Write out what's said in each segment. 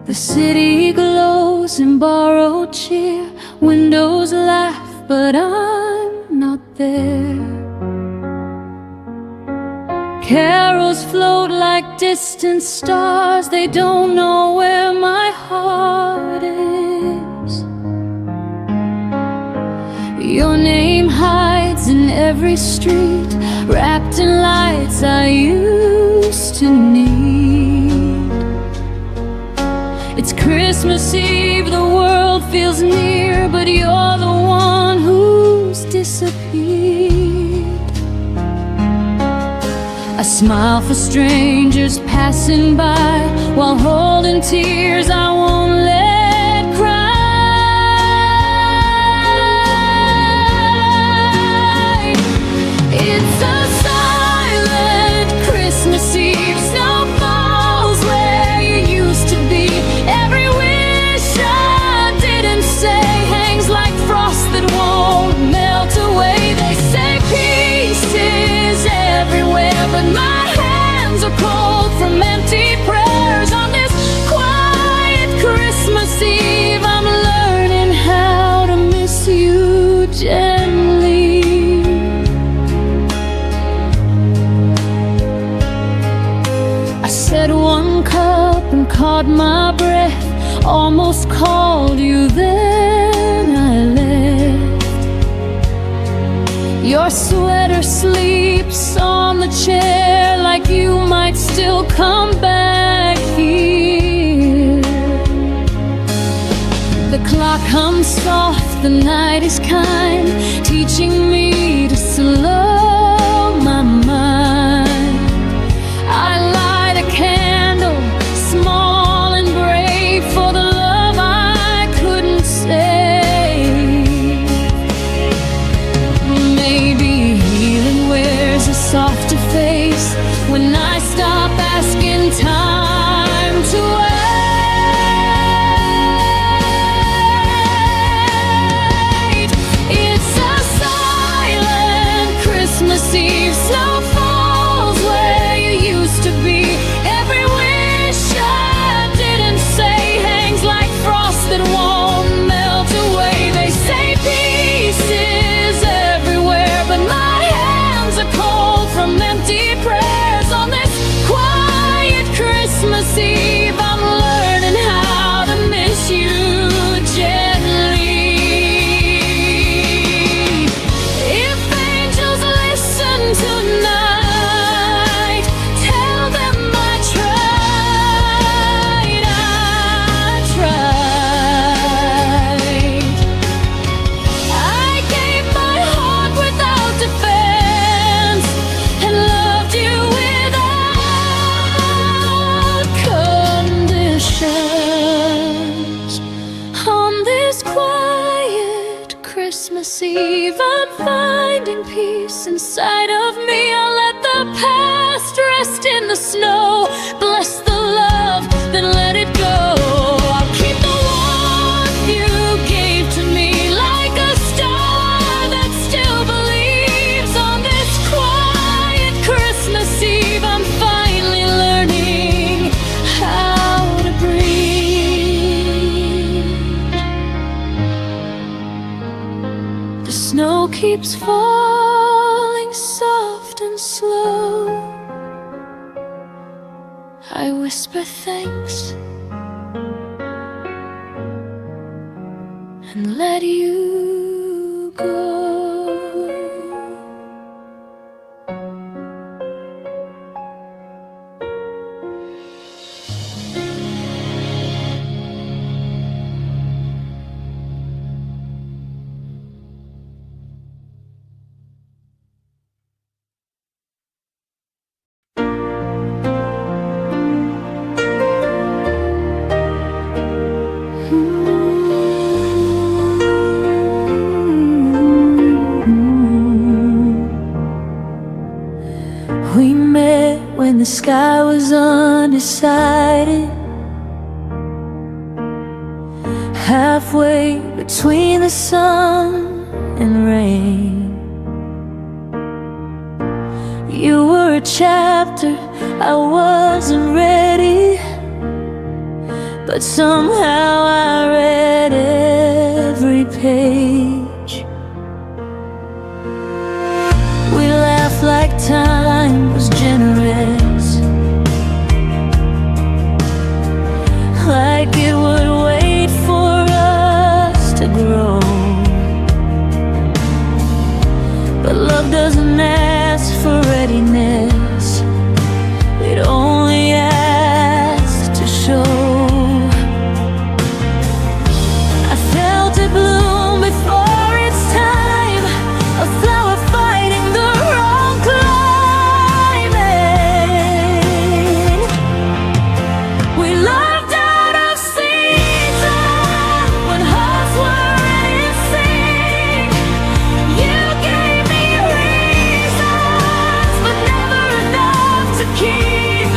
The city glows in borrowed cheer. Windows laugh, but I'm not there. Carols float like distant stars. They don't know where my heart is. Your name hides in every street, wrapped in lights I used to need. It's Christmas Eve, the world feels near, but you're the one who's disappeared. I smile for strangers passing by, while holding tears I won't let cry. It's a silent Christmas Eve. Snow falls where you used to be. Every wish I didn't say hangs like frost that won't melt away. They say peace is everywhere, but my hands are cold from empty prayers. On this quiet Christmas Eve, I'm learning how to miss you gently. I said one cup and caught my breath, almost called you, then I left. Your sweater sleeps on the chair, like you might still come back here. The clock hums soft, the night is kind, teaching me to slow my mind. I light a candle, small and brave, for the love I couldn't save. Maybe healing wears a softer face when I stop asking time to wait. It's a silent Christmas Eve. Snow falls where you used to be. Every wish I didn't say hangs like frost that won't melt away. They say peace is everywhere, but my hands are cold from empty prayers. On this quiet Christmas Eve, I'm learning how to miss you gently. If angels listen tonight, tell them I tried. I gave my heart without defense and loved you without conditions. On this quiet Christmas Eve, I'm finding peace inside of me. I'll let the past rest in the snow. Bless the love, then let it go. I'll keep the warmth you gave to me, like a star that still believes. On this quiet Christmas Eve, I'm finally learning how to breathe. The snow keeps falling soft and slow. I whisper thanks and let you go. We met when the sky was undecided, halfway between the sun and rain. You were a chapter I wasn't ready, but somehow I read every page. We laughed like time was generous, like it would wait for us to grow. But love doesn't ask for readiness, it only asks to show. I felt it bloom before its time, a flower fighting the wrong climate. We loved out of season when hearts were in sync. You gave me reasons, but never enough to keep.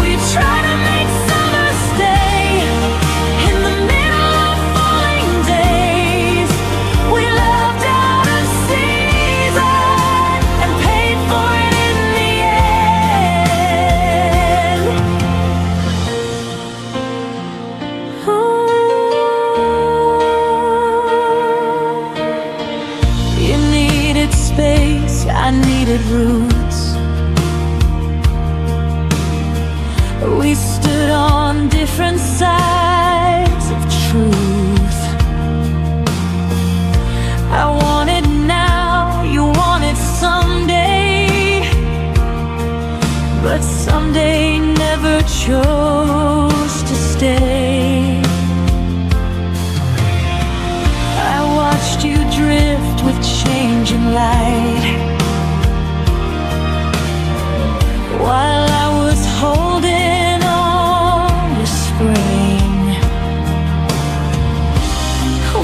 We tried to make summer stay in the middle of falling days. We loved out of season and paid for it in the end. You needed space, I needed roots. We stood on different sides of truth. I wanted now, you wanted someday, but someday never chose to stay. I watched you drift with changing light, while I was holding on to spring.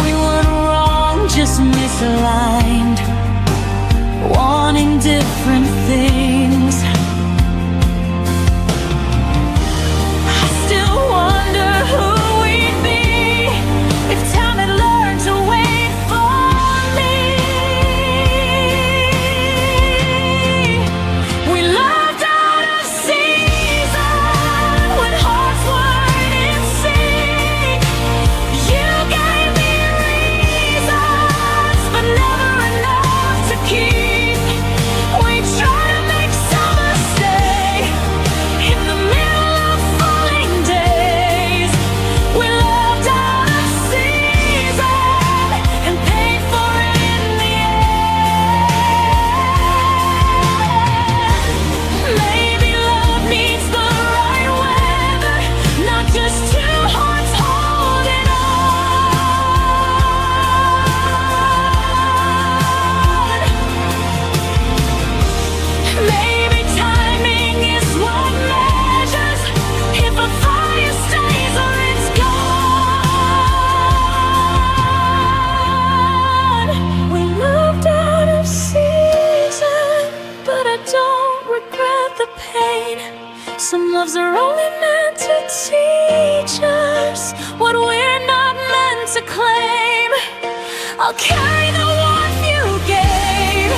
We weren't wrong, just misaligned, wanting different things. I still wonder who we'd be if time had learned to wait for me. We loved out of season when hearts weren't in sync. You gave me reasons, but never enough to keep. We tried to make summer stay in the middle of falling days. We loved out of season and paid for it in the end. Maybe love needs the right weather, not just two hearts holding on. Maybe timing is what measures if a fire stays or it's gone. We moved out of season, but I don't regret the pain. Some loves are only meant to teach us what we're not meant to claim. I'll carry the warmth you gave,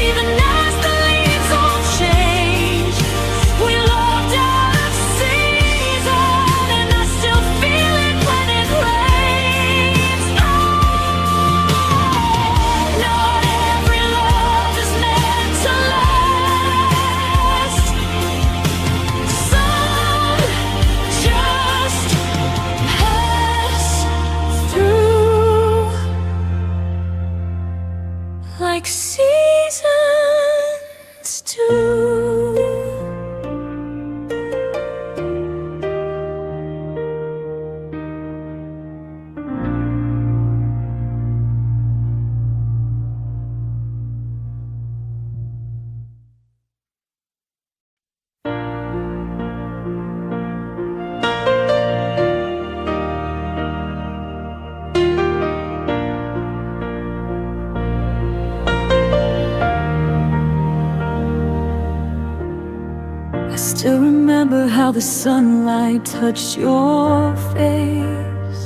even as the leaves all change. We loved out of season, and I still feel it when it rains. Not every love is meant to last. Some just pass through like seasons do. I still remember how the sunlight touched your face,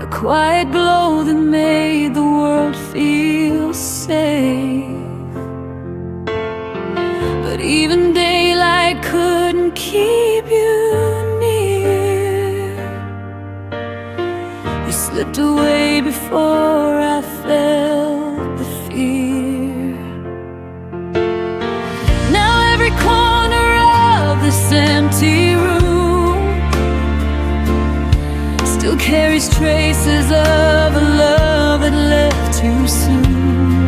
a quiet glow that made the world feel safe. But even daylight couldn't keep you near. slipped away before I felt the fear. Now every corner of this empty room still carries traces of a love that left too soon.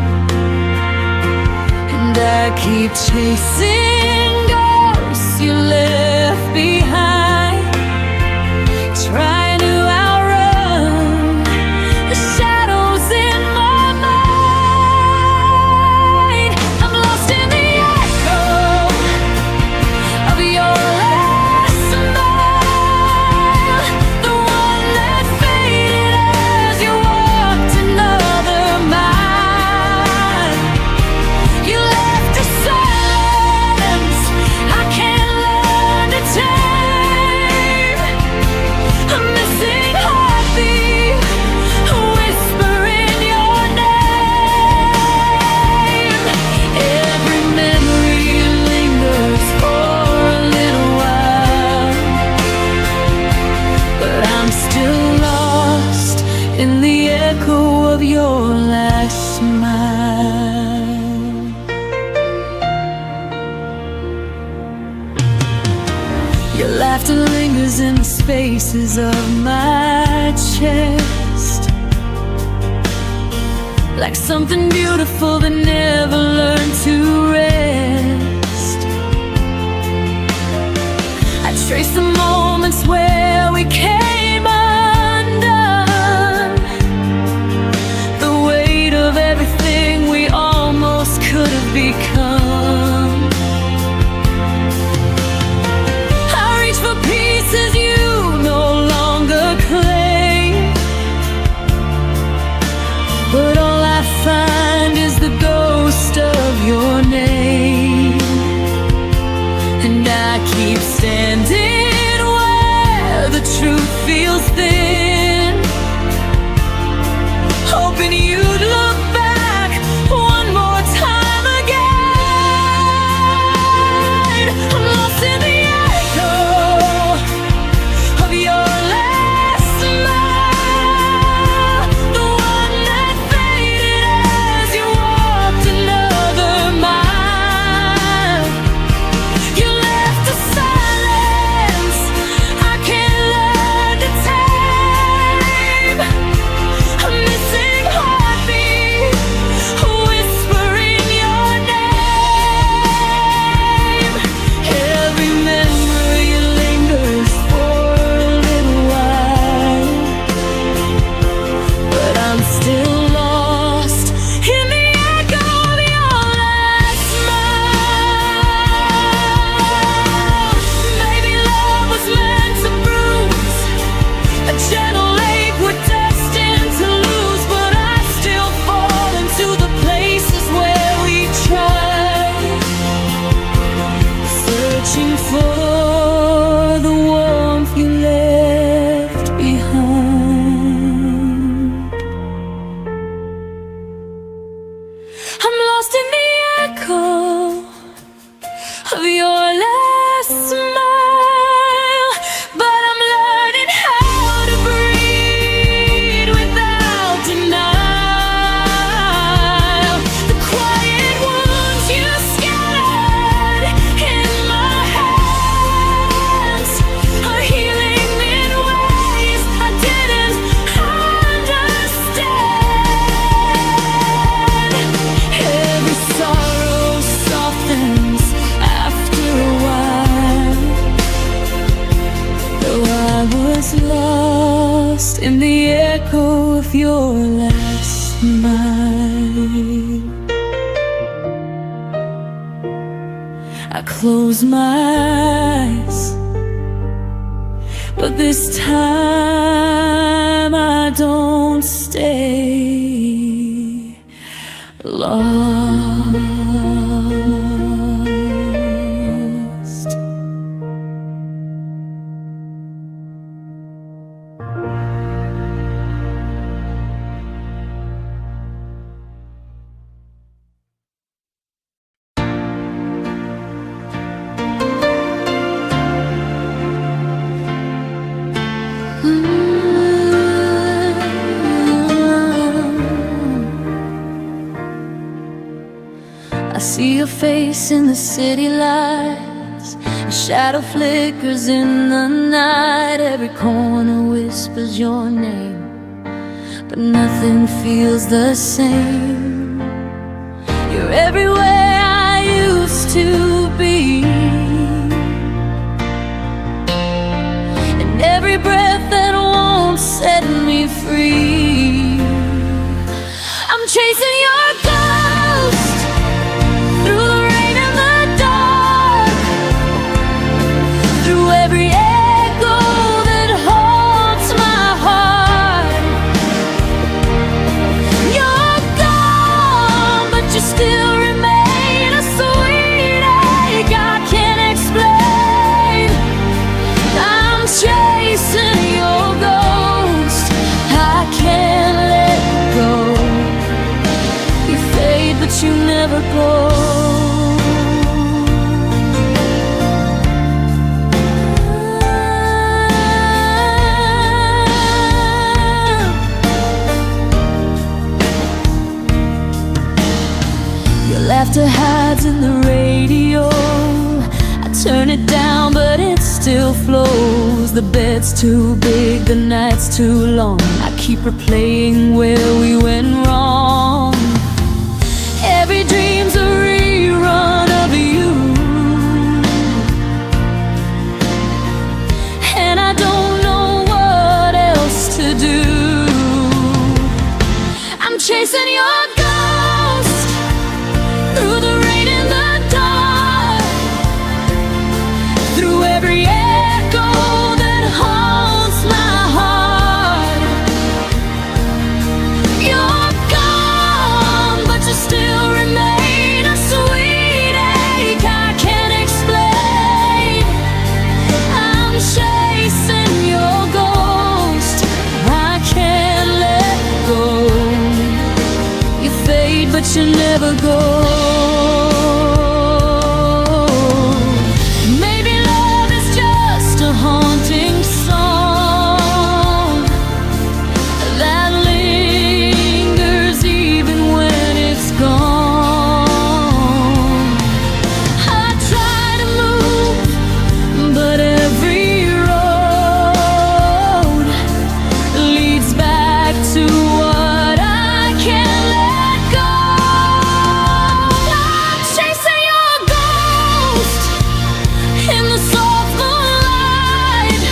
And I keep chasing ghosts you left behind, trying to outrun the shadows in my mind. I'm lost in the echo of your last smile, the one that faded as you walked another mile. You left a silence I can't learn to tame, a missing heartbeat, a whisper in your name. Every memory lingers for a little while, but I'm still lost in the echo of your last smile. Your laughter lingers in the spaces of my chest, like something beautiful that never learned to rest. I trace the moments where we came undone, the weight of everything we almost could have become. I reach for pieces you no longer claim, but all I find is the ghost of your name. And I keep standing where the truth feels thin, hoping you'd look back one more time again. I'm lost in the echo of your last smile, the one that faded as you walked another mile. You left a silence I can't learn to tame, a missing heartbeat, a whisper in your name. Every memory lingers for a little while, but I'm still lost in the echo of your last smile. Maybe love was meant to bruise, a gentle ache we're destined to lose, but I still fall into the places where we tried, searching for the warmth you left behind. I'm lost in the echo of your last smile, but I'm learning how to breathe without denial. The quiet wounds you scattered in my hands are healing in ways I didn't understand. Every sorrow softens after a while, though I was lost in the echo of your last smile. I close my eyes, but this time I don't stay lost. your face in the city lights. A shadow flickers in the night. Every corner whispers your name, but nothing feels the same. You're everywhere I used to be, and every breath that won't set me free. I'm chasing your ghost through the rain and the dark, through every echo that haunts my heart. You're gone, but you still remain a sweet ache I can't explain. I'm chasing your ghost, I can't let go. You fade, but you never go. Your laughter hides in the radio. I turn it down, but it still flows. The bed's too big, the night's too long. I keep replaying where we went wrong. Every dream's a rerun of you, and I don't know what else to do. I'm chasing your ghost through the rain and the dark, through every echo that haunts my heart. You're gone, but you still remain a sweet ache I can't explain. I'm chasing your ghost, I can't let go. You fade, but you never go. Maybe love is just a haunting song that lingers even when it's gone. I try to move, but every road leads back to what I can't let go. I'm chasing your ghost in the soft moonlight,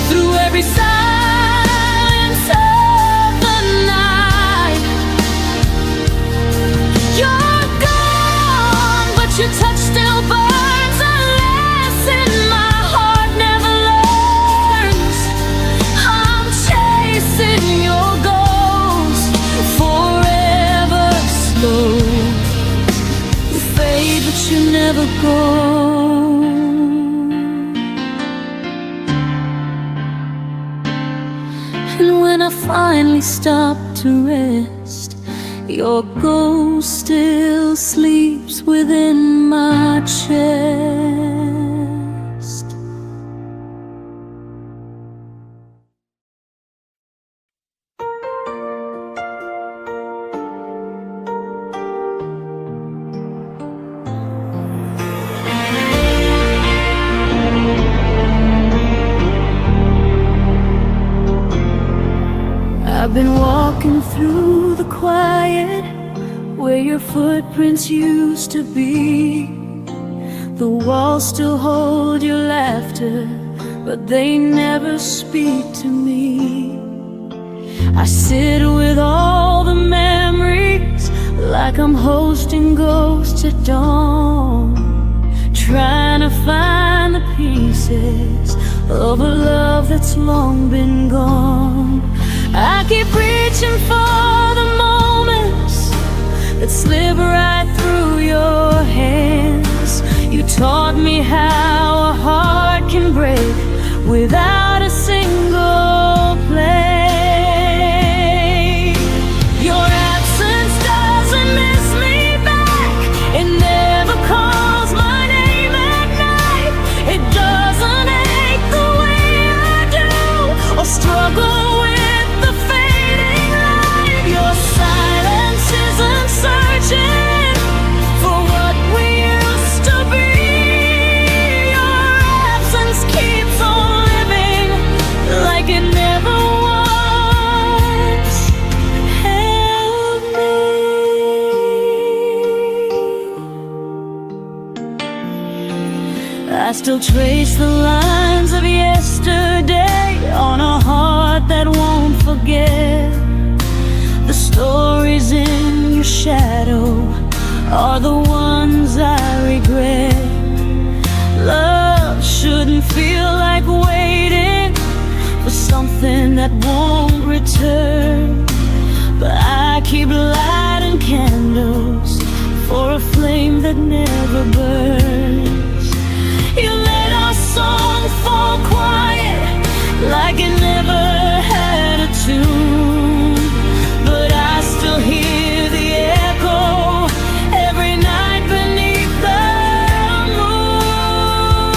through every silence of the night. You're gone, but your touch still burns a lesson my heart never learns. I'm chasing your ghost forever slow. You fade, but you never go. And when I finally stop to rest, your ghost still sleeps within my chest. I've been walking through the quiet where your footprints used to be. The walls still hold your laughter, but they never speak to me. I sit with all the memories like I'm hosting ghosts at dawn, trying to find the pieces of a love that's long been gone. I keep reaching for the moments that slip right through your hands. You taught me how a heart can break without a single play. Your absence doesn't miss me back. It never calls my name at night. It doesn't ache the way I do, or struggle with the fading light. Your silence isn't searching still trace the lines of yesterday on a heart that won't forget. The stories in your shadow are the ones I regret. Love shouldn't feel like waiting for something that won't return, but I keep lighting candles for a flame that never burns. You let our song fall quiet like it never had a tune, but I still hear the echo every night beneath the moon.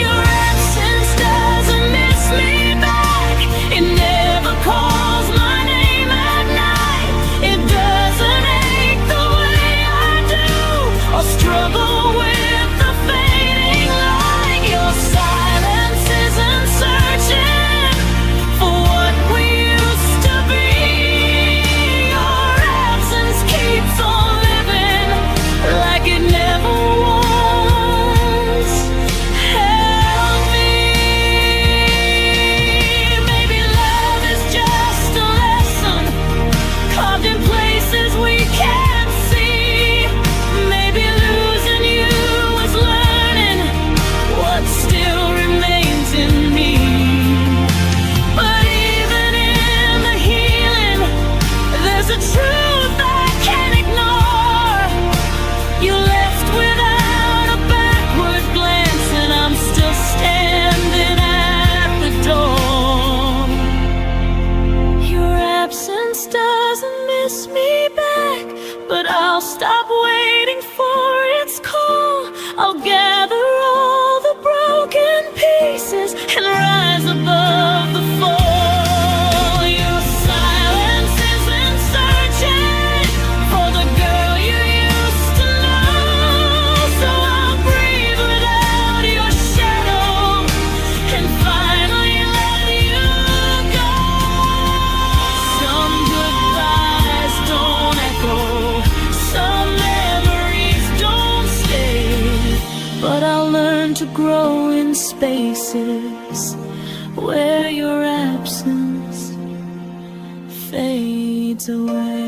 Your absence doesn't miss me back. It never calls my name at night. It doesn't ache the way I do or struggle with the fading light. Your silence isn't searching for what we used to be. Your absence keeps on living like it never once held me. Maybe love is just a lesson carved in places we can't see. Maybe losing you is learning what still remains in me. But even in the healing, there's a truth I can't ignore. You left without a backward glance, and I'm still standing at the door. Your absence doesn't miss me back, but I'll stop waiting for its call. I'll gather all the broken pieces and rise above the fall. Your silence isn't searching for the girl you used to know, so I'll breathe without your shadow and finally let you go. Some goodbyes don't echo, some memories don't stay, but I'll learn to grow in spaces where your absence fades away.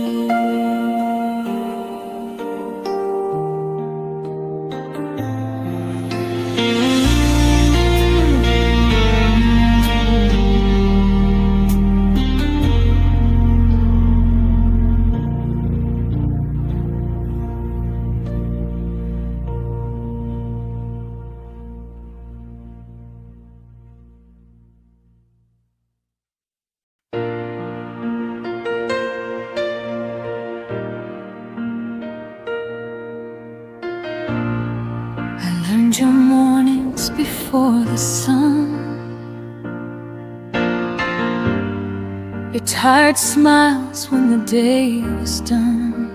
I learned your mornings before the sun, your tired smiles when the day was done.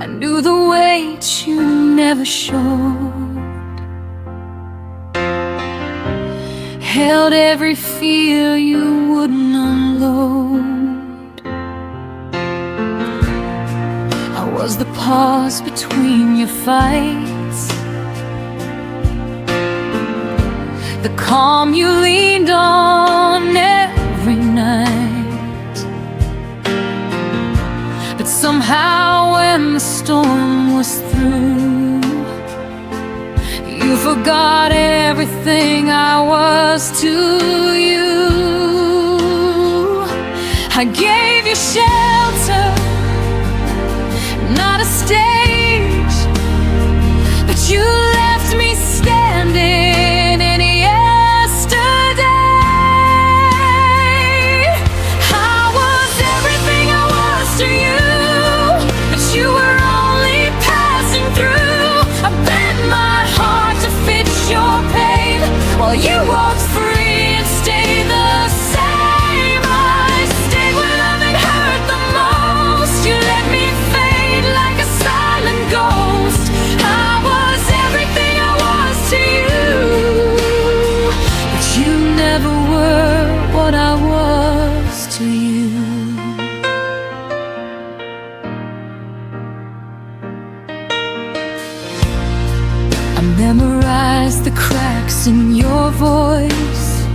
I knew the weight you never showed, held every fear you wouldn't unload. I was the pause between your fights, the calm you leaned on every night. But somehow when the storm was through, you forgot everything I was to you. I gave you shelter, not a stage, but you left me standing in yesterday. I was everything I was to you, but you were only passing through. I bent my heart to fit your pain while you walked free and stayed the same. I stayed when loving hurt the most. You let me fade like a silent ghost. I was everything peace in your voice.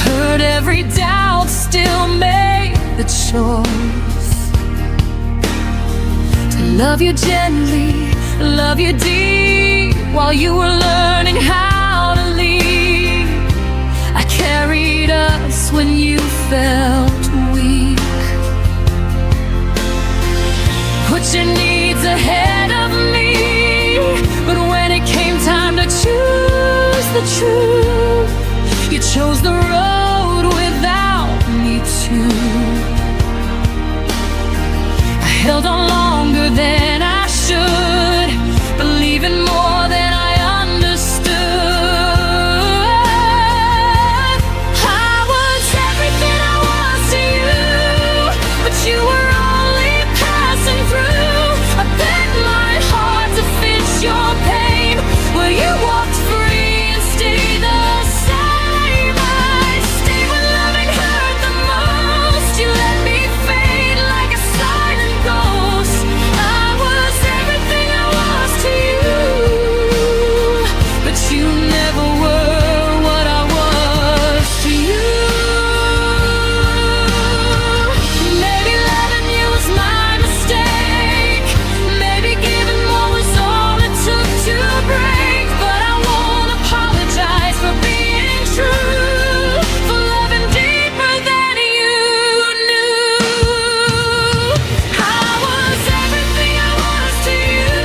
Heard every doubt, still made the choice to love you gently, love you deep, while you were learning how to lead. I carried us when you felt weak. Put your needs ahead of me, but when it came time to choose the truth, you chose the road without me too. I held on longer than I should, believing more than I understood. I was everything I was to you, but you were only passing through. I bent my heart to fit your pain, where you walked free and stayed the same. I stayed when loving hurt the most. You let me fade like a silent ghost. I was everything I was to you, but you never were what I was to you. Maybe loving you was my mistake. Maybe giving more was all it took to break. But I won't apologize for being true, for loving deeper than you knew. I was everything I was to you.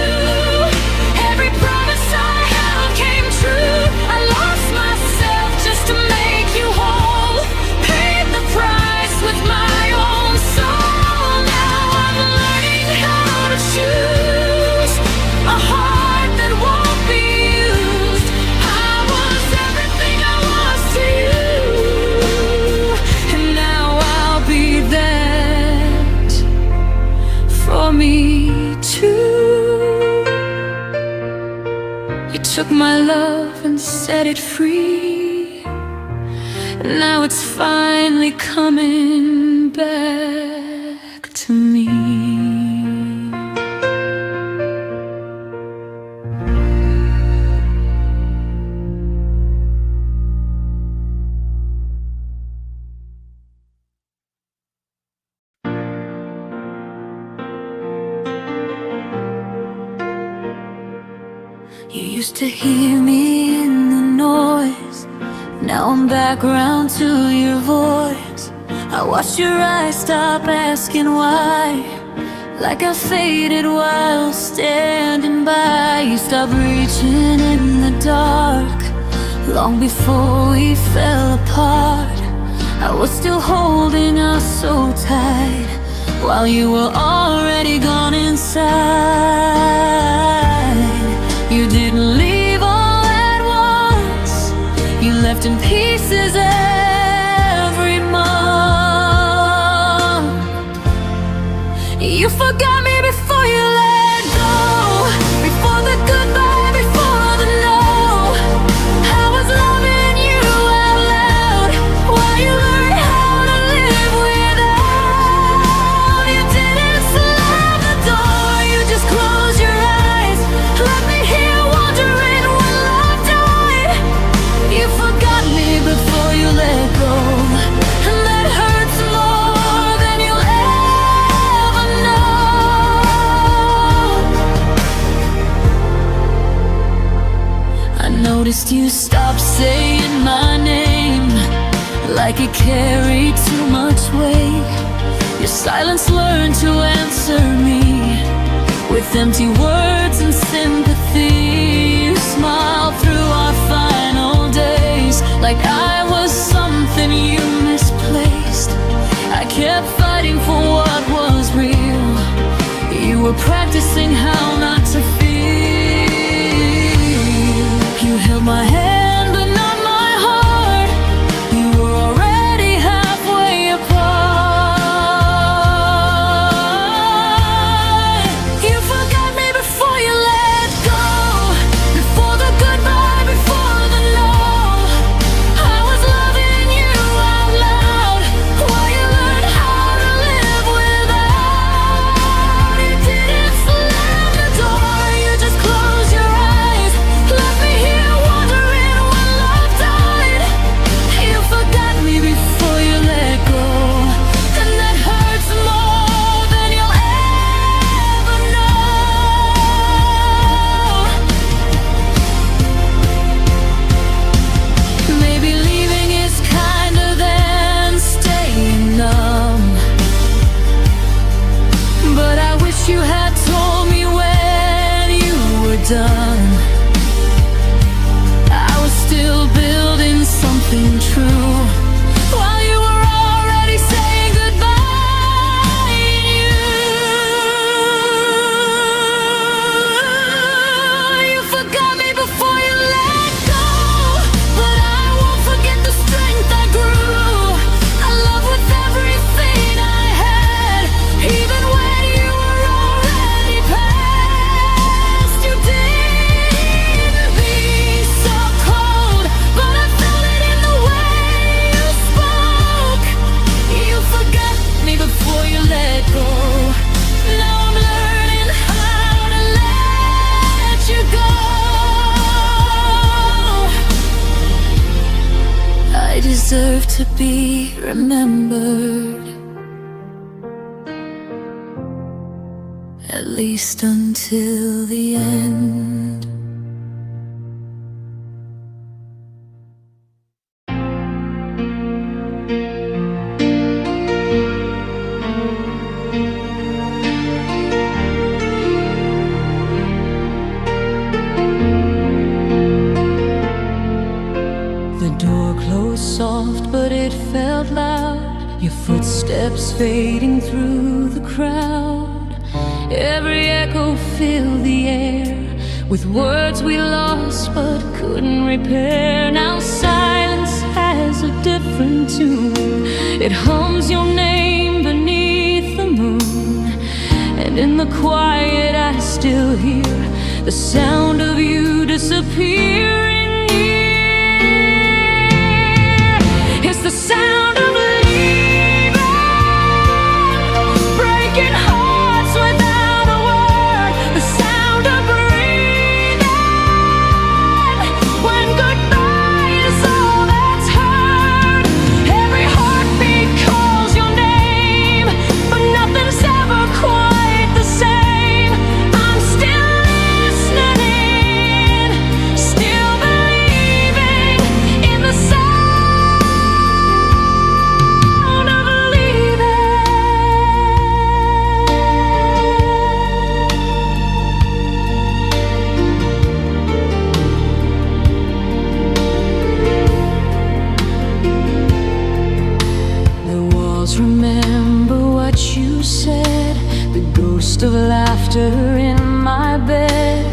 Every promise I held came true. I lost myself just to make you whole. Paid the price with my own soul. Now I'm learning how to choose a heart that won't be used. I was everything I was to you, and now I'll be that for me too. You took my love and set it free, and now it's finally coming back to me. You used to hear me in the noise. Now I'm back round to your voice. I watched your eyes stop asking why, like I faded while standing by. You stopped reaching in the dark long before we fell apart. I was still holding us so tight while you were already gone inside. You didn't leave all at once. You left in pieces every month. You forgot me before you let go, before the goodbye, before the no. I was loving you out loud while you learned how to live without. You didn't slam the door, you just closed your eyes. Let me hear wondering when love died. You forgot me before you let go, and that hurts more than you'll ever know. I noticed you stopped saying my name like it carried too much weight. Your silence learned to answer me with empty words and sympathy. You smiled through our final days like I was something you misplaced. I kept fighting for what was real. You were practicing how not to feel. You held my hand but not my heart. You were already halfway apart. You forgot me before you let go, before the goodbye, before the no. I was loving you out loud while you learned how to live without. You didn't slam the deserve to be remembered, at least until the end. Soft, but it felt loud. Your footsteps fading through the crowd. Every echo filled the air with words we lost but couldn't repair. Now silence has a different tune. It hums your name beneath the moon, and in the quiet I still hear the sound of you disappearing. The sound of leaving, breaking hearts without a word. The sound of breathing, when goodbye is all that's heard. Every heartbeat calls your name, but nothing's ever quite the same. I'm still listening, still believing in the sound. Remember what you said, the ghost of laughter in my bed.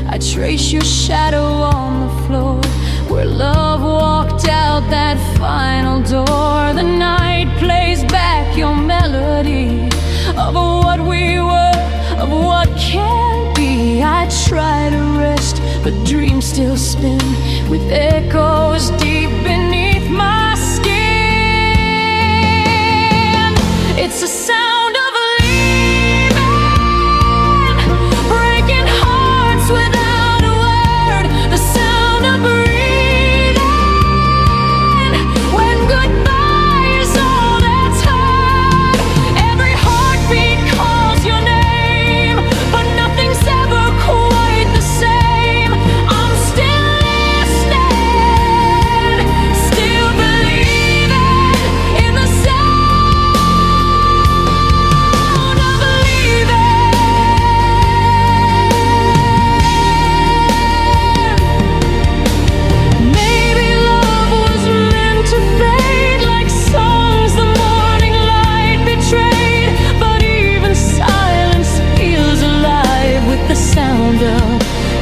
I trace your shadow on the floor where love walked out that final door. The night plays back your melody of what we were, of what can be. I try to rest, but dreams still spin with echoes deep beneath my skin. It's a sound of leaving, breaking hearts without a word. The sound of breathing, when goodbye is all that's heard. Every heartbeat calls your name, but nothing's ever quite the same. I'm still listening, still believing in the sound.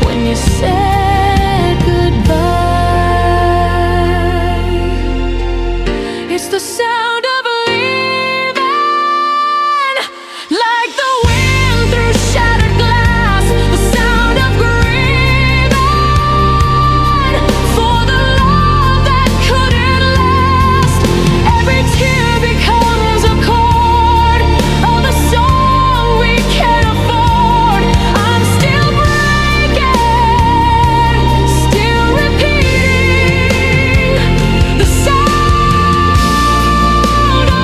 When you said goodbye, it's the sound of leaving, like the wind through shattered glass. The sound of grieving for the love that couldn't last. Every tear becomes a chord of the song we can't afford. I'm still still repeating the sound of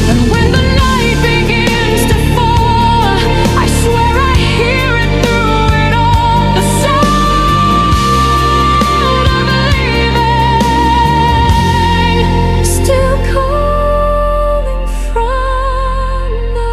and when the night begins to fall, I swear I hear it through it all. The sound of leaving, still calling from the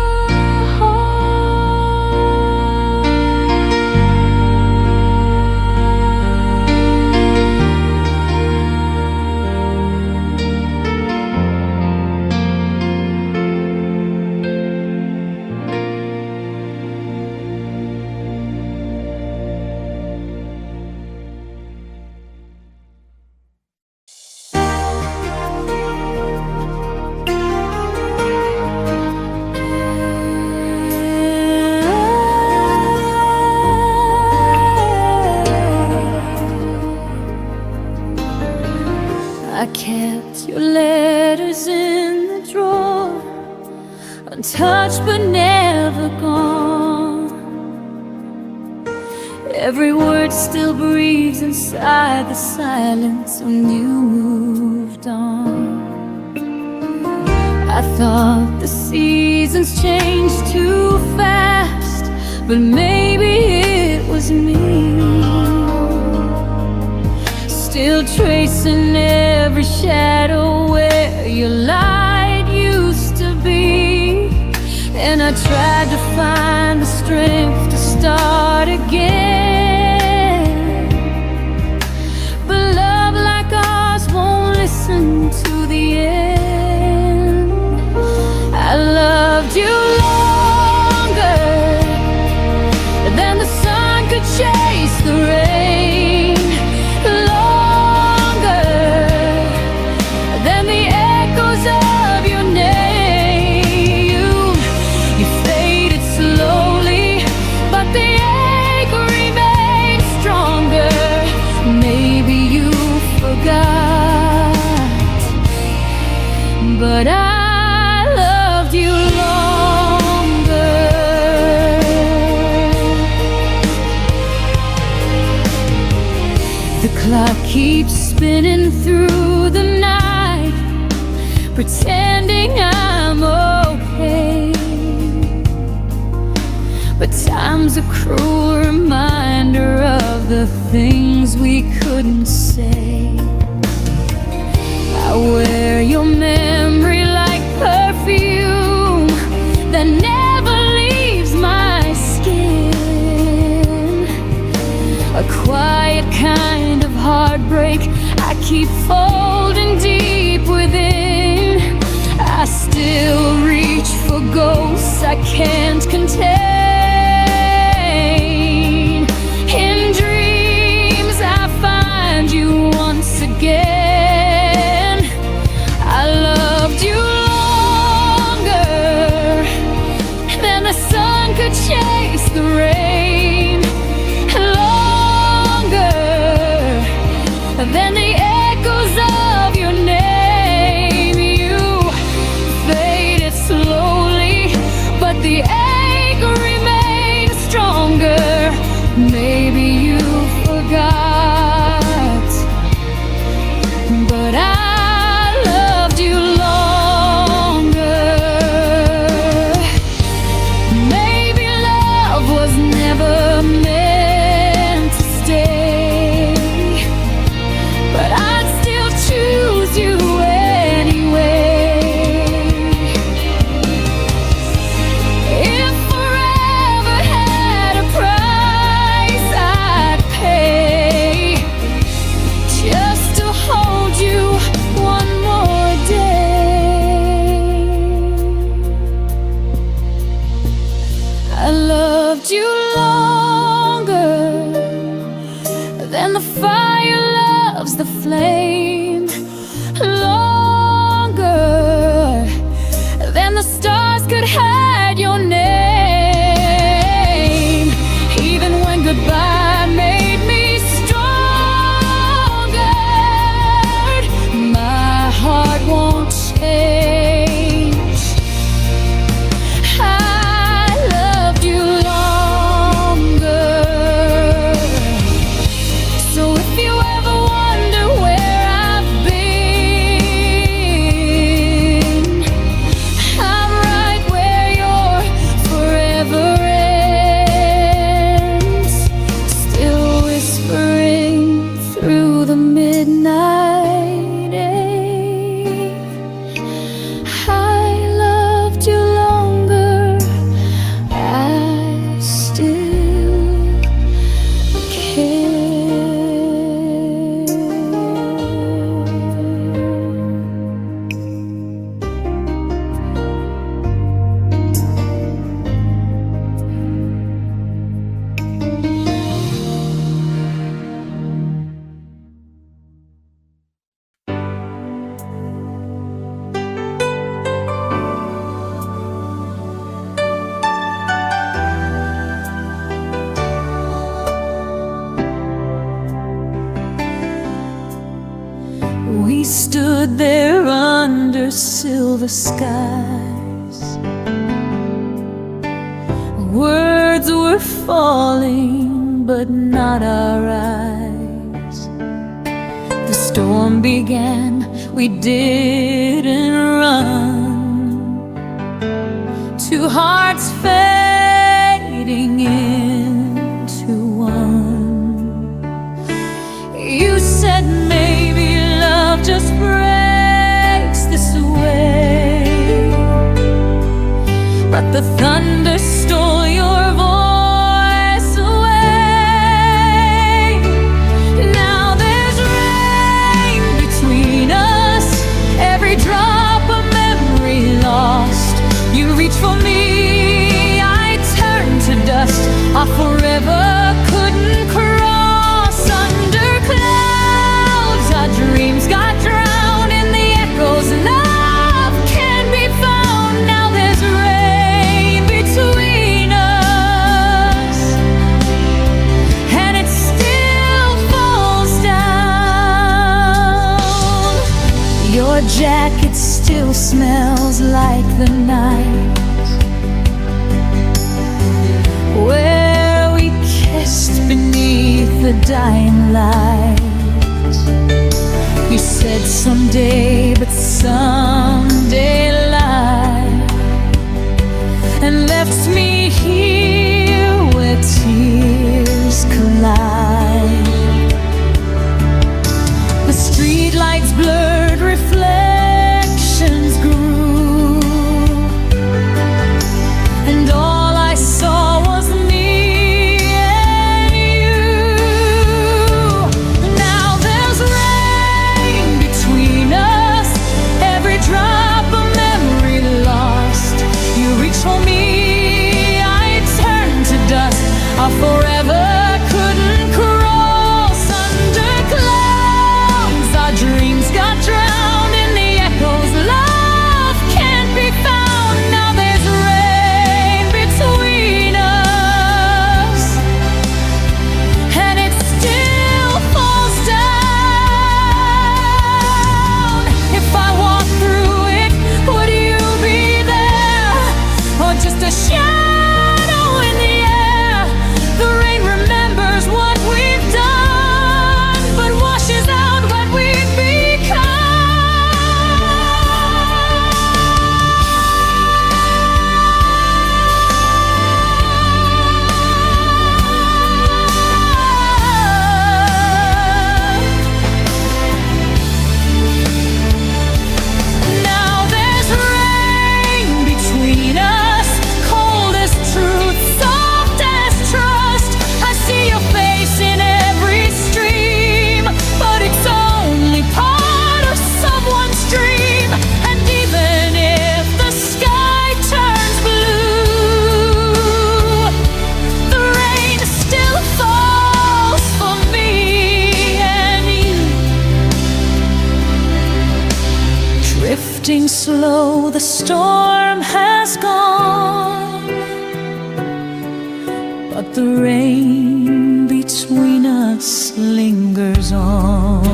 I kept your letters in the drawer untouched but never gone. Every word still breathes inside the silence when you moved on. I thought the seasons changed too fast, but maybe it was me, still tracing every shadow where your light used to be. And I tried to find the strength to start again, but love like ours won't listen to the end. I loved you longer than the sun could chase the rain, longer than the echoes of your name. You faded slowly, but the ache remained stronger. Maybe you forgot, but I loved you longer. The clock keeps spinning through the night, pretending I'm okay, but time's a cruel reminder of the things we couldn't say. I wear your memory like perfume that never leaves my skin, a quiet kind of heartbreak I keep folding deep within. I still reach for ghosts I can't contain. In dreams I find you once again. I loved you longer than the sun could chase the rain, longer than the echoes of your name. You faded slowly, but the ache remains stronger. Maybe you forgot, but I loved you longer. Maybe love was never meant to stay, but I'd still choose you anyway. If forever had a price I'd pay just to hold you one more day. I loved you longer than the fire loves the flame, longer than the stars could hide your name. Even when goodbye made me stronger, my heart won't change. I loved you longer. So if you ever wonder where I've been, I'm right where your forever ends, still whispering through the midnight air. I loved you longer, I still care. We stood there under silver skies, Words were falling, but not our eyes. The storm began, we didn't run. Two hearts fading into one. You said maybe love just breaks this way, but the thunder stole your voice away. Now there's rain between us, every drop a memory lost. You reach for me, I turn to dust. Our forever couldn't cross under clouds. Our dreams got drowned in the echoes. Love can't be found. Now there's rain between us, and it still falls down. Your jacket still smells like the night where we kissed beneath the dying light. You said someday, but someday lied, and left me here where tears collide. The streetlights blurred, reflections grew, and all I saw was me and you. Now there's rain between us, every drop a memory lost. You reach for me, I turn to dust. Our forever couldn't cross under clouds. Our dreams got drowned in the echoes. Love can't be found. Now there's rain between us, and it still falls down. If I walk through it, would you be there, or just a shadow in the air? The rain remembers what we've done, but washes out what we've become. Now there's rain between us, cold as truth, soft as trust. I see your face in every stream, but it's only part of someone's dream. And even if the sky turns blue, the rain still falls for me and you. Drifting slow, the storm has gone, but the rain between us lingers on.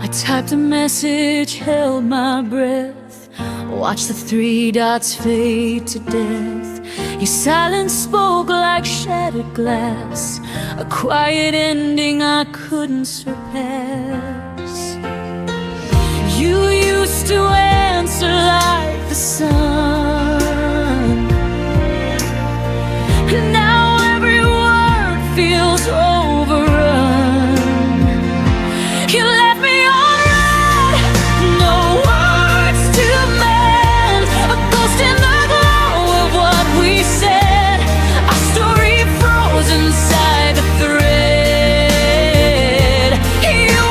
I typed a message, held my breath, watched the three dots fade to death. Your silence spoke like shattered glass, a quiet ending I couldn't surpass. You used to answer like the sun, and now every word feels overrun. You left me on red, no words to mend, a ghost in the glow of what we said. Our story froze inside the thread. You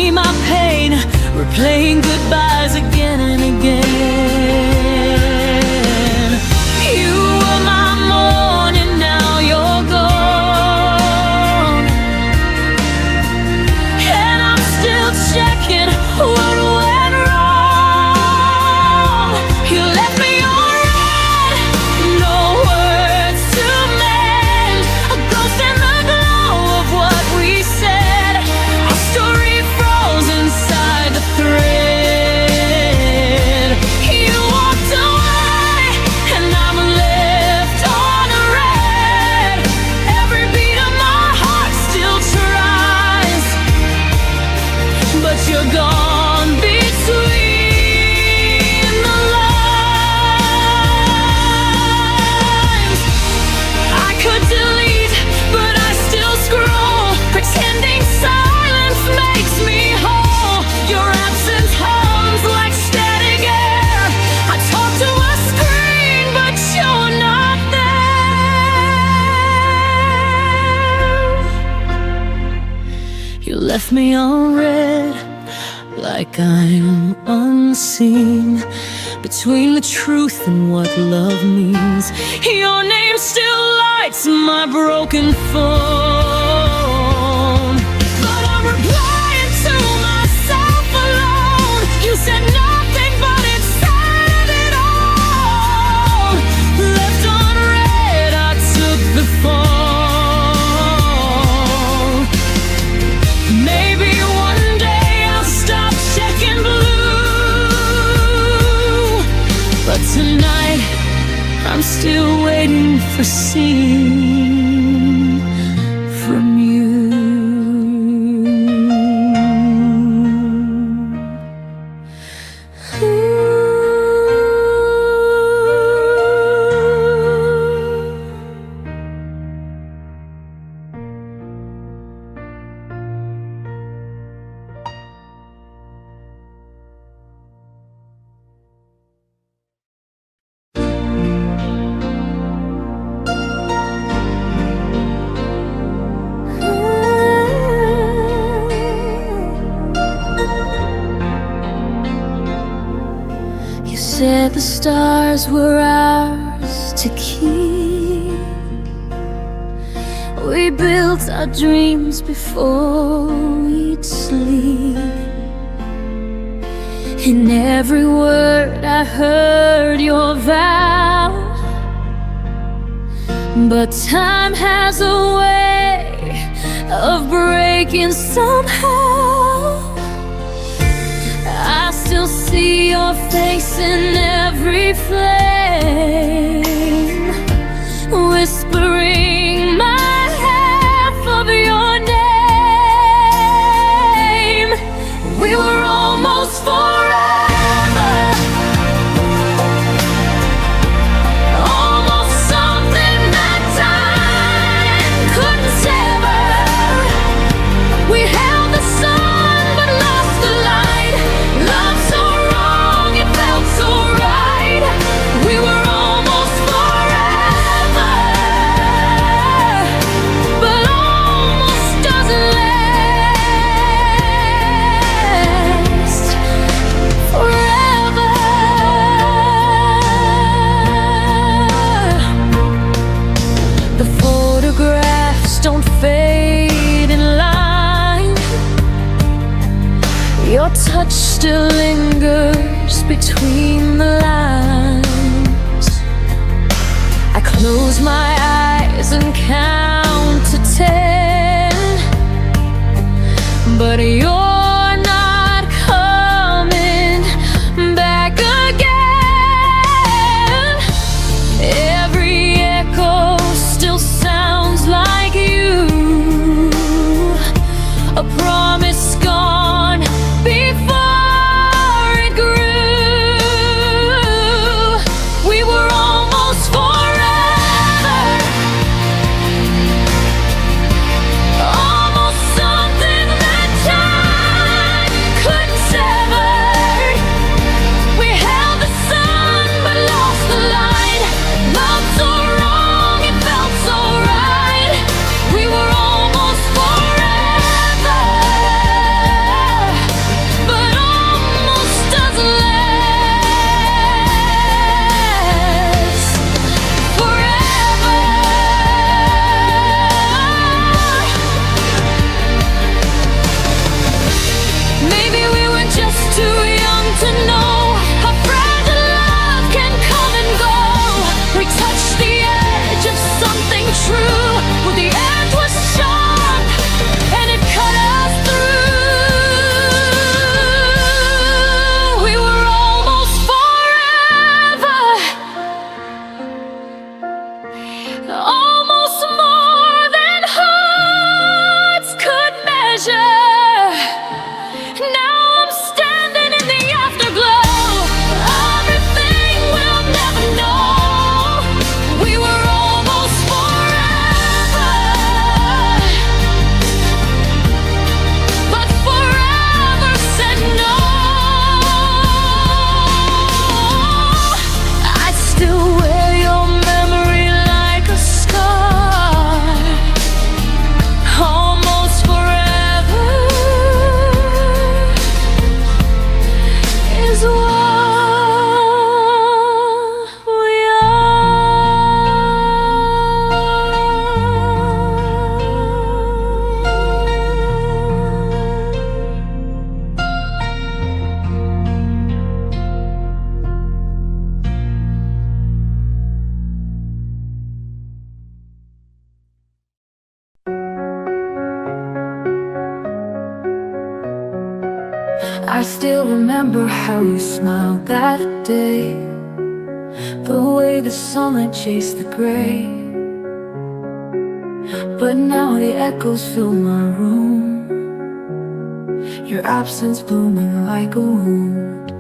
me my pain, replaying goodbyes again and again. You were my morning, now you're gone, and I'm still checking what went wrong. You left me on red, no words to mend, a ghost in the glow of what we said. Our story froze inside the thread. You walked away, and I'm left on red. Every beat of my heart still tries, but you're gone between the lines. I could delete, but I still scroll, pretending silence makes me whole. Your absence hums like static air. I talk to a screen, but you're not there. You left me on red, like I'm unseen, between the truth and what love means. Your name still lights my broken phone, but I'm replying to myself alone. You said nothing, but it said it all. Left on red, I took the fall. Maybe one day I'll stop checking blue, but tonight I'm still waiting for seeing from you. You said the stars were ours to keep. We built our dreams before we'd sleep. In every word I heard your vow, but time has a way of breaking somehow. I still see your face in every flame, whispering my half of your name. We were almost forever, almost something that time couldn't sever. We held the sun but lost the light. Love so wrong, it felt so right. We were almost forever, but almost doesn't last forever. The photographs don't fade in line. Your touch still lingers between the lines. I close my eyes and count to 10, but you're not coming back again. Every echo still sounds like you, a promise gone before it grew. We were almost forever, almost something that time to know how fragile love can come and go. We touched the edge of something true. Well, the edge was sharp and it cut us through. We were almost forever, almost more than hearts could measure. Now I'm standing in the afterglow. Everything we'll never know. We were almost forever, but forever said no. I still wear your memory like a scar. Almost forever is what we I still remember how you smiled that day, the way the sunlight chased the gray. But now the echoes fill my room, your absence blooming like a wound.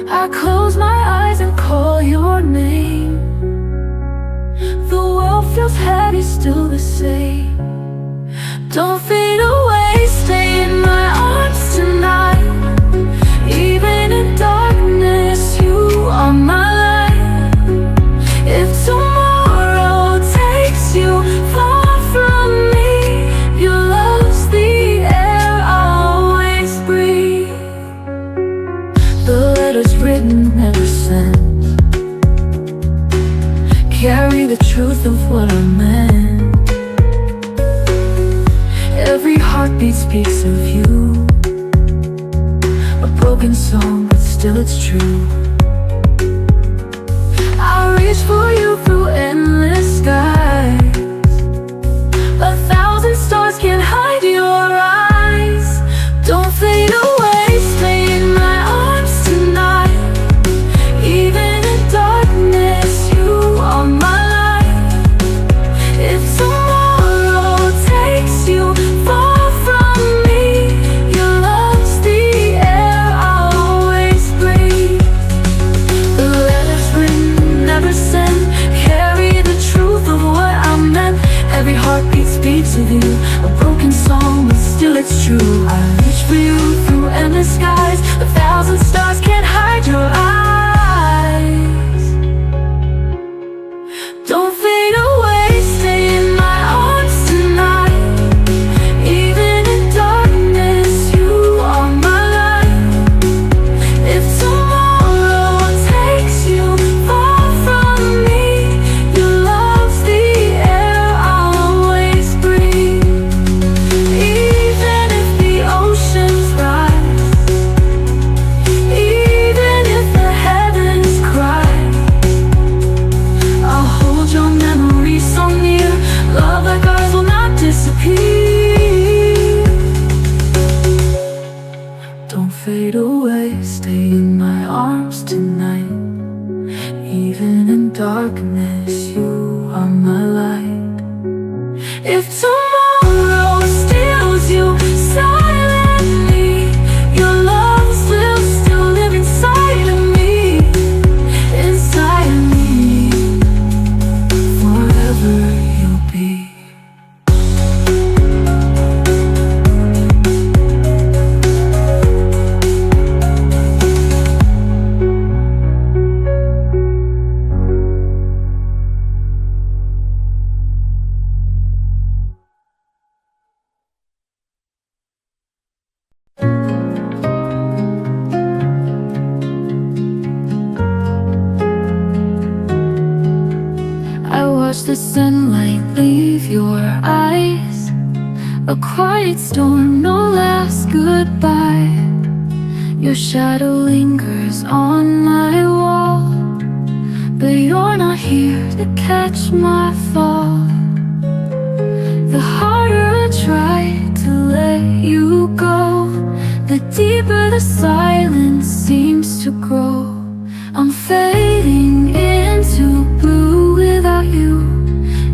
I close my eyes and call your name. The world feels heavy, still the same. Don't fade away, stay in my arms tonight. Even in darkness, you are my light. If tomorrow takes you far from me, your love's the air I'll always breathe. The letters written, never sent, carry the truth of what I meant. Every heartbeat speaks of you, a broken song, but still it's true. I reach for you through endless skies. 1,000 stars can't hide your eyes. Don't fade away, stay in my arms tonight. Even in darkness, you are my light. If tomorrow takes you far from me, your love's the air I'll always breathe. The letters written, never sent, carry the truth of what I meant. Every heartbeat speaks of you, a broken song, but still it's true. I reach for you through endless skies. 1,000 stars can't hide your eyes. Don't fade away, stay in my arms tonight. Even in darkness, you are my light. If tomorrow takes you far from me, your love's the air I'll always breathe. Even if the oceans rise, even if the heavens cry, I'll hold your memory so near. Love like ours will not disappear. Don't fade away, stay in my arms tonight. Even in darkness, you are my light. If tomorrow steals you silently, your love will still live inside of me. Inside of me, forever you'll be. I watch the sunlight leave your eyes, a quiet storm, no last goodbye. Your shadow lingers on my wall, but you're not here to catch my fall. The harder I try to let you go, the deeper the silence seems to grow. I'm fading into blue without you.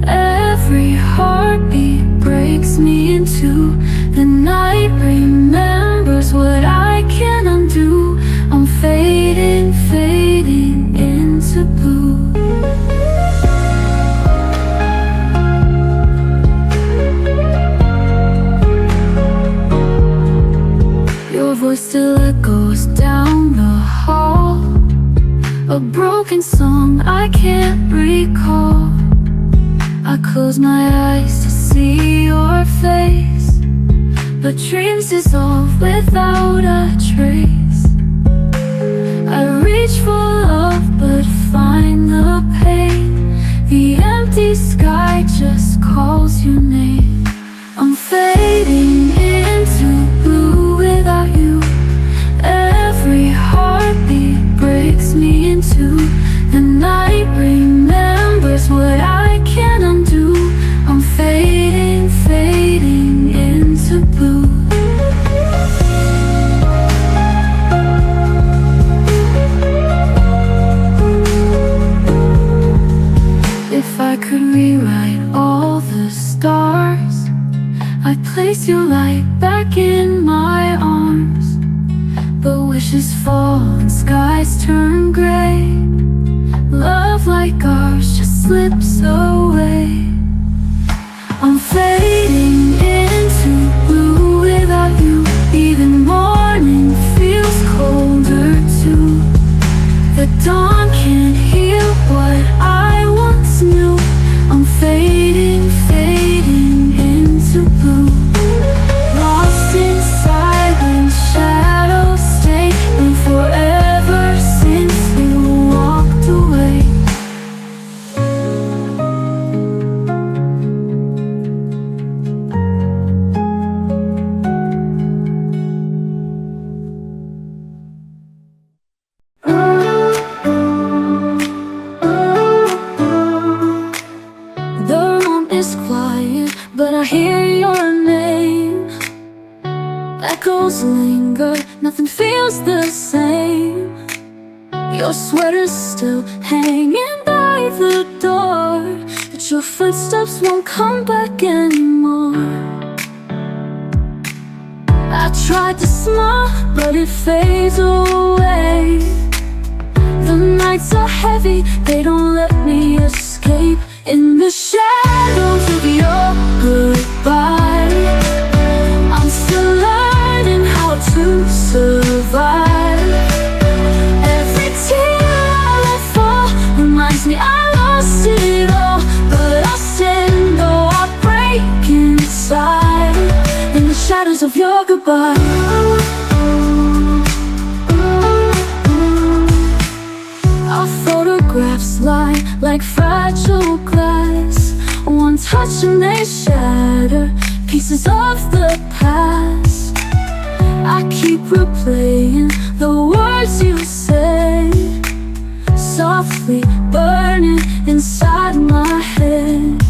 Every heartbeat breaks me into the night remembers what I can't undo. I'm fading, fading into blue. Your voice still echoes down the hall, a broken song I can't recall. I close my eyes to see your face, but dreams dissolve without a trace. I reach for love but find the pain. The empty sky just calls your name. I'm fading into blue without you. Every heartbeat breaks me into the night remembers what I can't undo. I'm fading, fading into blue. If I could rewrite all the stars, I'd place your light back in my arms. But wishes fall and skies turn gray. Love like ours just slips away. I'm fading into blue without you. Even morning feels colder too. The dawn can't heal what I once knew. I'm fading, fading into blue. Lost in silence, shadows stay, and forever since you walked away. The room is quiet, but I hear your name. Echoes linger, nothing feels the same. Your sweater's still hanging by the door, but your footsteps won't come back anymore. I tried to smile, but it fades away. The nights are heavy, they don't let me escape. In the shadows of your goodbye, I'm still learning how to survive. Every tear I let fall reminds me I lost it all, but I'll stand though I break inside. In the shadows of your goodbye, our photographs lie like fragile glass. One touch and they shatter, pieces of the past. I keep replaying the words you said, softly burning inside my head.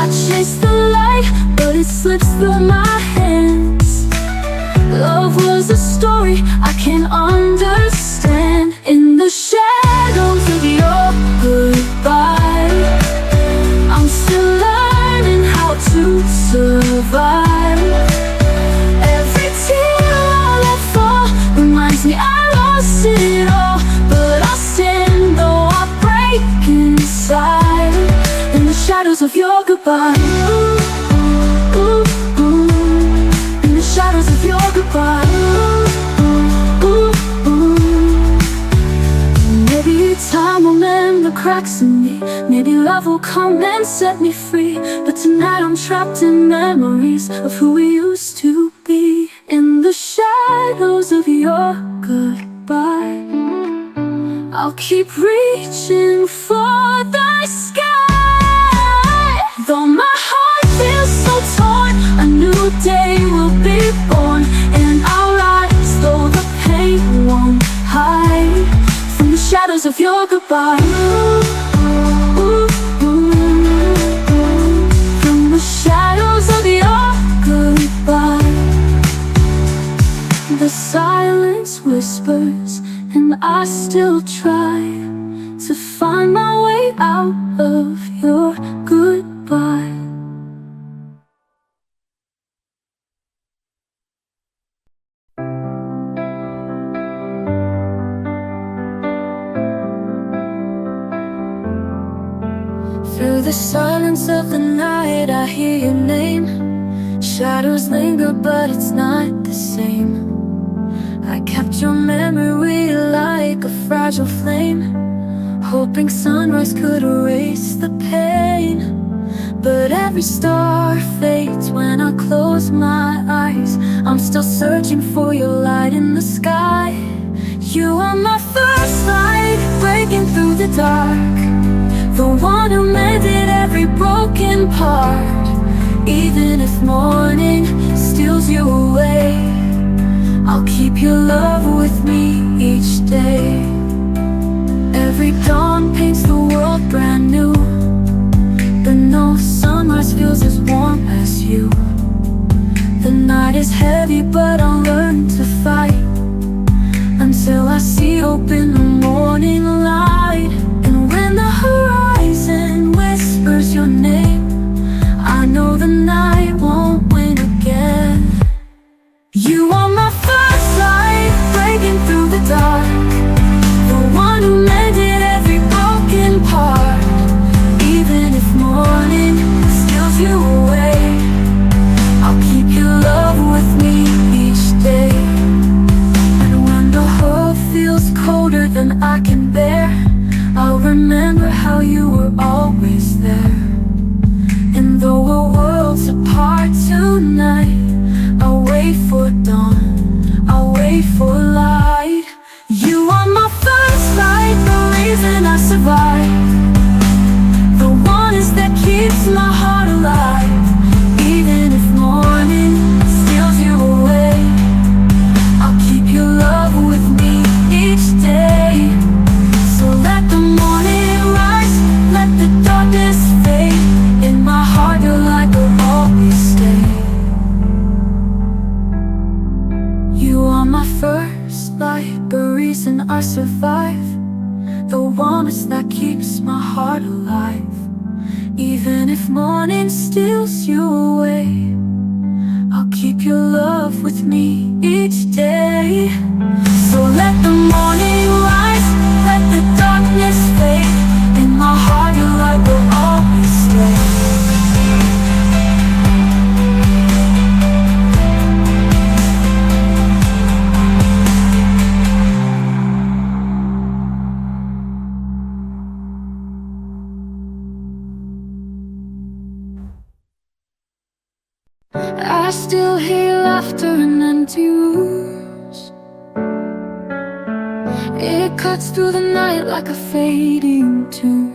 I chase the light, but it slips through my hands. Love was a story I can't understand. In the shadows of your goodbye, I'm still learning how to survive. Every tear I let fall reminds me I lost it all, but I'll stand though I break inside. In the shadows of your goodbye, ooh, ooh, ooh. In the shadows of your goodbye, ooh, ooh, ooh. Maybe time will mend the cracks in me. Maybe love will come and set me free. But tonight I'm trapped in memories of who we used to be. In the shadows of your goodbye, I'll keep reaching for the sky. Though my heart feels so torn, a new day will be born, and I'll rise though the because of your goodbye. From the shadows of your goodbye, the silence whispers, and I still try to find my way out of your goodbye. Through the silence of the night, I hear your name. Shadows linger, but it's not the same. I kept your memory like a fragile flame, hoping sunrise could erase the pain. But every star fades when I close my eyes. I'm still searching for your light in the sky. You are my first light, breaking through the dark, the one who mended every broken part. Even if morning steals you away, I'll keep your love with me each day. Every dawn paints the world brand new, but no sunrise feels as warm as you. The night is heavy, but I'll learn to fight until I see hope in the morning light. And when the horizon whispers your name, I know the night won't win again. You are my first light, breaking through the dark, the one who mended every broken part. Even if morning steals you away, I'll keep your love with me each day. And when the world feels colder than I can bear, I'll remember how you were always there. And though we're worlds apart tonight, I'll wait for dawn, I'll wait for light. You are my first light, the reason I survive, the one that keeps my heart alive. Even if morning steals you away, I'll keep your love with me each day. So let the morning rise, let the darkness fade. In my heart your light will always stay. You are my first light, the reason I survive, the warmth that keeps my heart alive. Even if morning steals you away, I'll keep your love with me each day. So let the morning rise, let the darkness fade. In my heart your light will always stay. I still hear laughter in empty rooms. It cuts through the night like a fading tune.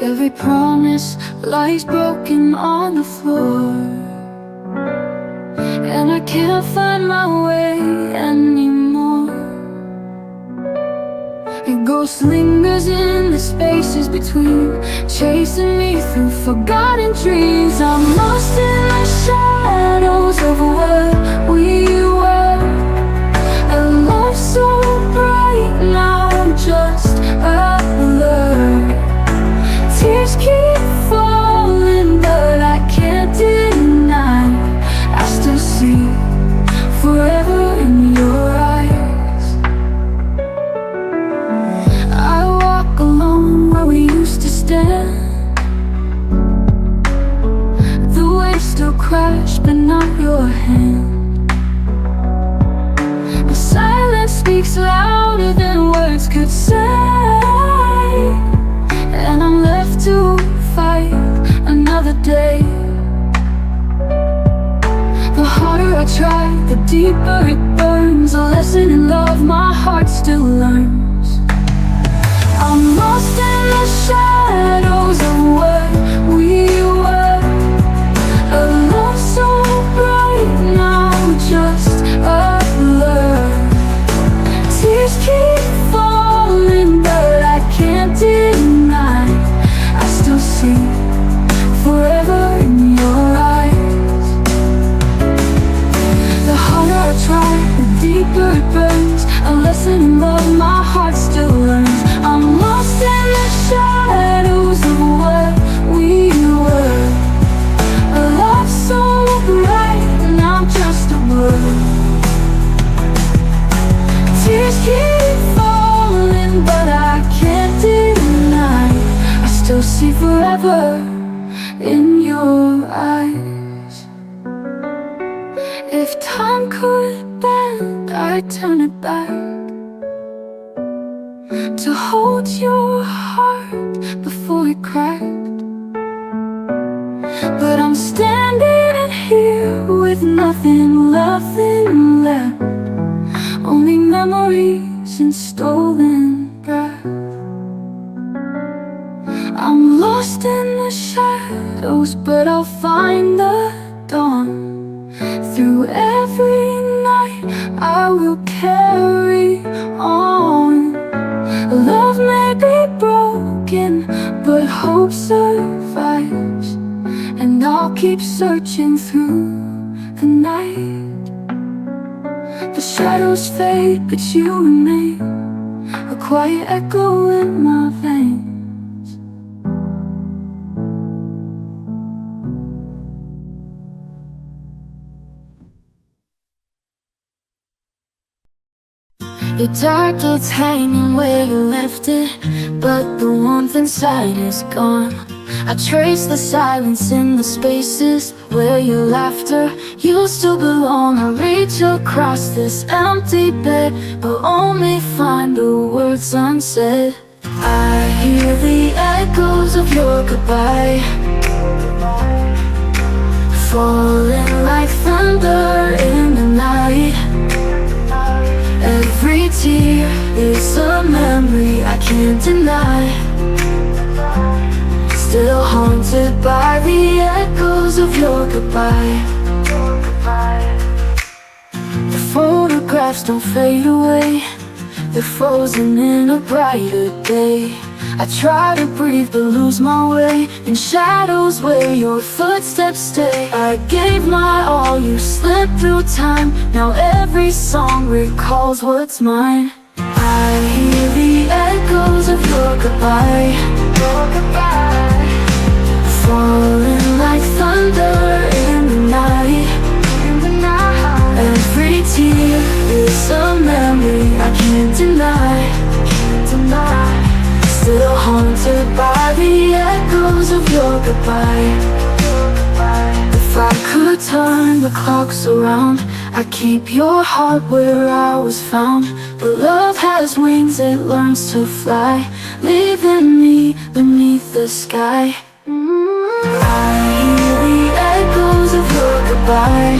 Every promise lies broken on the floor, and I can't find my way anymore. A ghost lingers in the spaces between, chasing me through forgotten dreams. I'm lost in the shadows of what we were, a love so bright now just a blur. Tears keep falling, but I can't deny, I still see forever in your eyes. I walk alone where we used to stand. The waves still crash, but not your hand. The silence speaks louder than words could say, and I'm left to fight another day. The harder I try, the deeper it burns. A lesson in love my heart still learns. I'm lost in the shadows of what we were, a love so bright now just a blur. Tears keep falling, I try, the deeper it burns. A lesson in love my heart still learns. I'm lost in the shadows of what we were. A love so bright, now just a word. Tears keep falling, but I can't deny I still see forever in your eyes. If time could bend, I'd turn it back to hold your heart before it cracked. But I'm standing here with nothing left, only memories and stolen breath. I'm lost in the shadows, but I'll find the dawn. Through every night I will carry on. Love may be broken, but hope survives. And I'll keep searching through the night. The shadows fade, but you remain, a quiet echo in my veins. Your dark cloth's hanging where you left it, but the warmth inside is gone. I trace the silence in the spaces where your laughter used to belong. I reach across this empty bed, but only find the words unsaid. I hear the echoes of your goodbye, falling like thunder in the night. Every tear is a memory I can't deny, still haunted by the echoes of your goodbye. The photographs don't fade away, they're frozen in a brighter day. I try to breathe but lose my way in shadows where your footsteps stay. I gave my all, you slipped through time. Now every song recalls what's mine. I hear the echoes of your goodbye, falling like thunder in the night. Every tear is a memory I can't deny, still haunted by the echoes of your goodbye. If I could turn the clocks around, I'd keep your heart where I was found. But love has wings, it learns to fly, leaving me beneath the sky. I hear the echoes of your goodbye,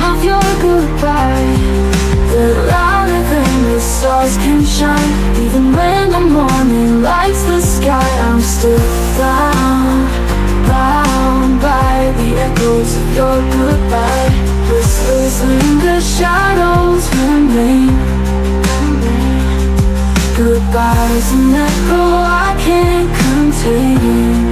they're louder than the stars can shine. Even when the morning lights the sky, I'm still bound by the echoes of your goodbye. Whispers in the shadows remain. Goodbye's an echo I can't contain.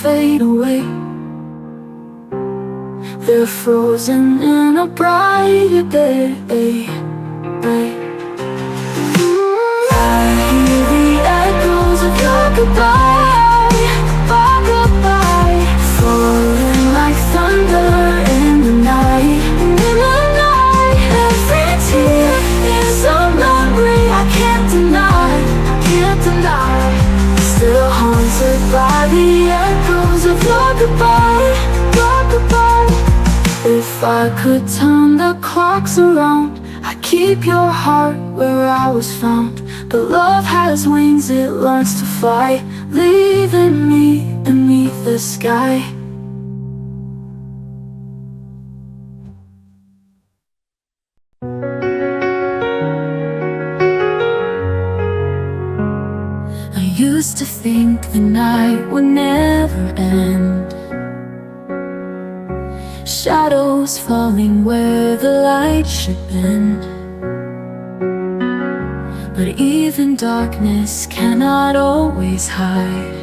Fade away, they're frozen in a brighter day. I hear the echoes of your goodbye, falling like thunder in the night. Every tear is a memory I can't deny, still haunted by the echoes of your goodbye. If I could turn the clocks around, I'd keep your heart where I was found. But love has wings, it learns to fly, leaving me beneath the sky. I used to think the night would never shadows falling where the light should bend. But even darkness cannot always hide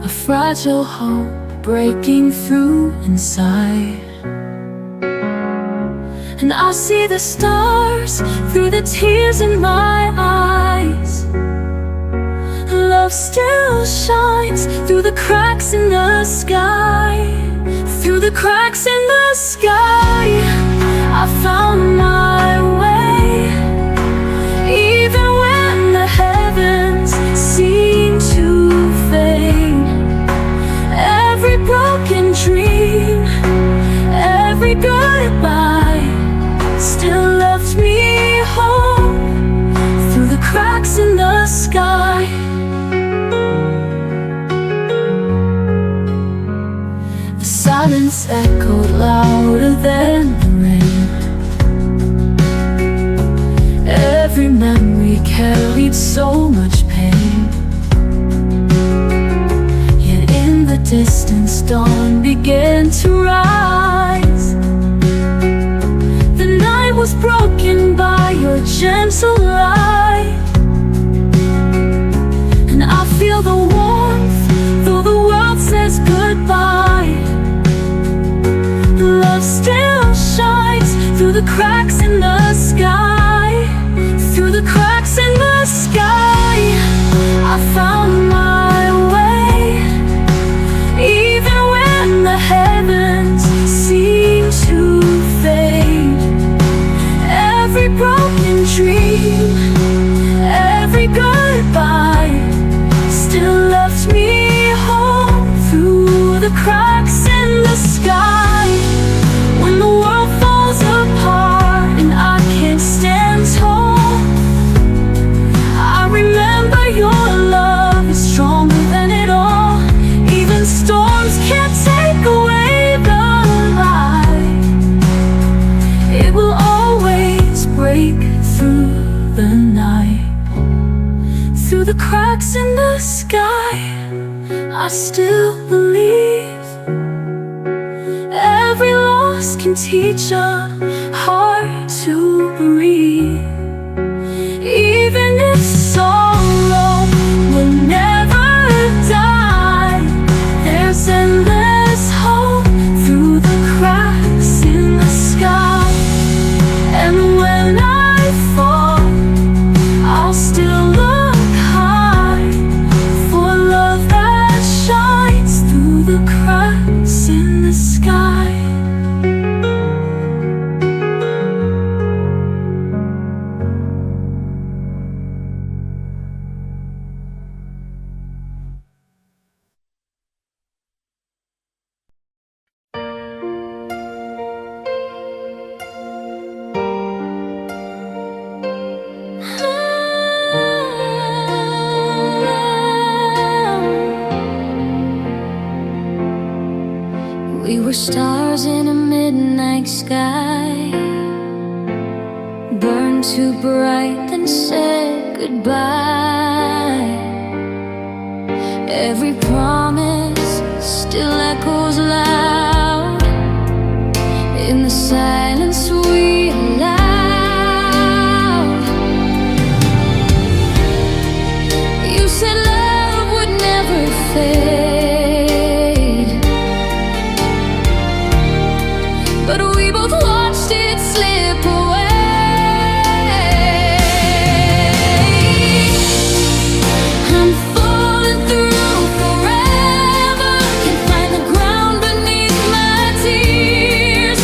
a fragile hope breaking through inside. And I see the stars through the tears in my eyes. Love still shines through the cracks in the sky. Through the cracks in the sky, I found my way. Even when the heavens seem to fade, every broken dream, every goodbye still left me home through the cracks in the sky. The silence echoed louder than the rain. Every memory carried so much pain. Yet in the distance dawn began to rise. The night was broken by your gentle light. And I feel the warmth though the world says goodbye. Love still shines through the cracks in the sky. Through the cracks in the sky, I found my way. Even when the heavens seem to fade, every broken dream, every goodbye still left me home through the cracks in the sky. When the world falls apart and I can't stand tall, I remember your love is stronger than it all. Even storms can't take away the light. It will always break through the night. Through the cracks in the sky, I still believe. Every loss can teach a heart to breathe. Even if sorrow will never die, there's endless hope through the cracks in the sky. And when I fall, I'll still look high for love that shines through the cracks in the sky. We were stars in a midnight sky, burned too bright then said goodbye. Every promise still echoes loud in the silence we allowed. You said love would never fade, but we both watched it slip away. I'm falling through forever, can't find the ground beneath my tears.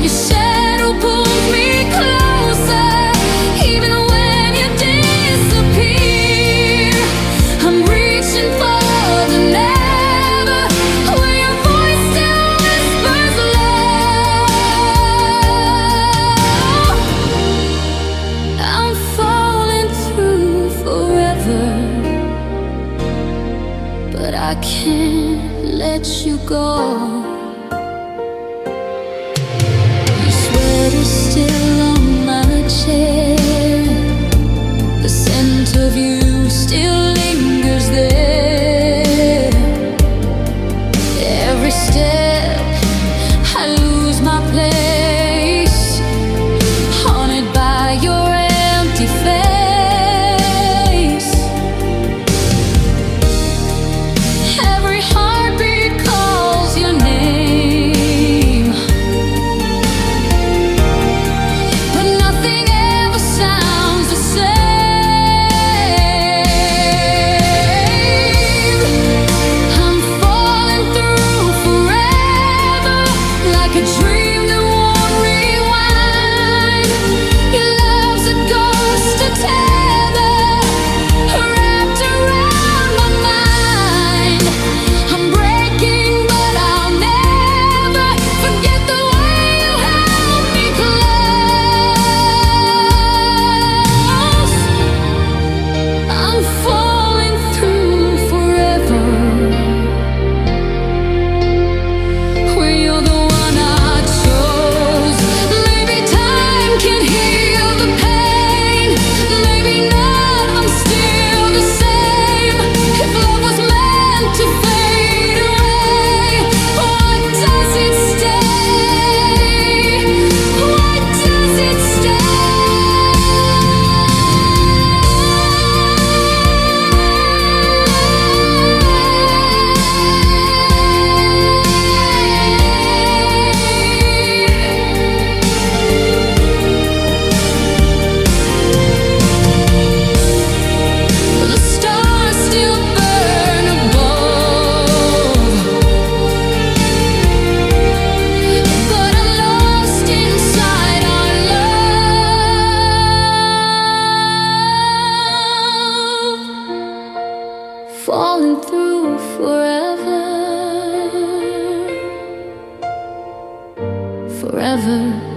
Your shadow pulls me closer, even when you disappear. I'm reaching for the never, where your voice still whispers love. I'm falling through forever, but I can't let you go. Your sweater's still on my chair, the scent of you still lingers there. Every step on through forever, forever.